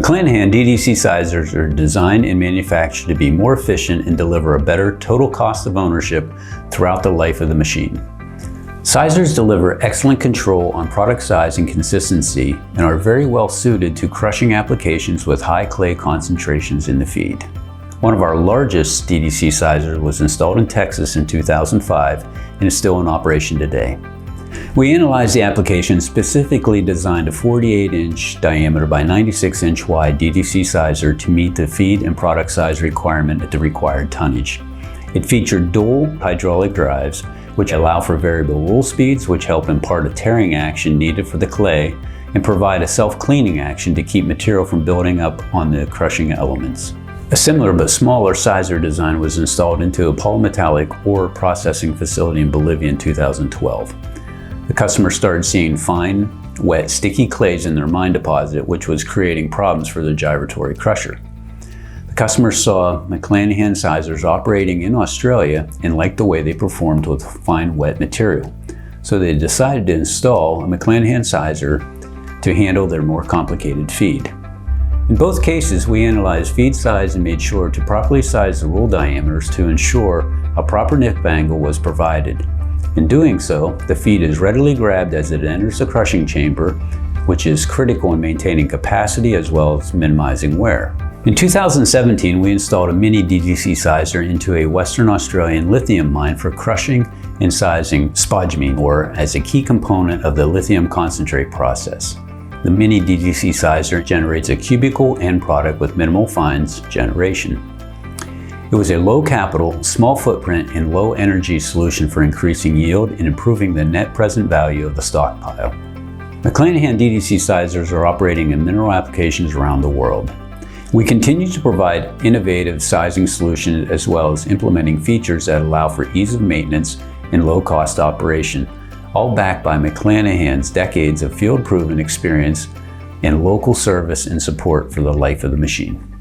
McLanahan DDC sizers are designed and manufactured to be more efficient and deliver a better total cost of ownership throughout the life of the machine. Sizers deliver excellent control on product size and consistency and are very well suited to crushing applications with high clay concentrations in the feed. One of our largest DDC sizers was installed in Texas in 2005 and is still in operation today. We analyzed the application, specifically designed a 48-inch diameter by 96-inch wide DDC sizer to meet the feed and product size requirement at the required tonnage. It featured dual hydraulic drives, which allow for variable roll speeds, which help impart a tearing action needed for the clay and provide a self-cleaning action to keep material from building up on the crushing elements. A similar but smaller sizer design was installed into a polymetallic ore processing facility in Bolivia in 2012. The customer started seeing fine, wet, sticky clays in their mine deposit, which was creating problems for the gyratory crusher. The customer saw McLanahan sizers operating in Australia and liked the way they performed with fine, wet material. So they decided to install a McLanahan sizer to handle their more complicated feed. In both cases, we analyzed feed size and made sure to properly size the roll diameters to ensure a proper nip angle was provided. In doing so, the feed is readily grabbed as it enters the crushing chamber, which is critical in maintaining capacity as well as minimizing wear. In 2017, we installed a mini DDC sizer into a Western Australian lithium mine for crushing and sizing spodumene ore as a key component of the lithium concentrate process. The mini DDC sizer generates a cubical end product with minimal fines generation. It was a low capital, small footprint, and low energy solution for increasing yield and improving the net present value of the stockpile. McLanahan DDC sizers are operating in mineral applications around the world. We continue to provide innovative sizing solutions as well as implementing features that allow for ease of maintenance and low cost operation, all backed by McLanahan's decades of field proven experience and local service and support for the life of the machine.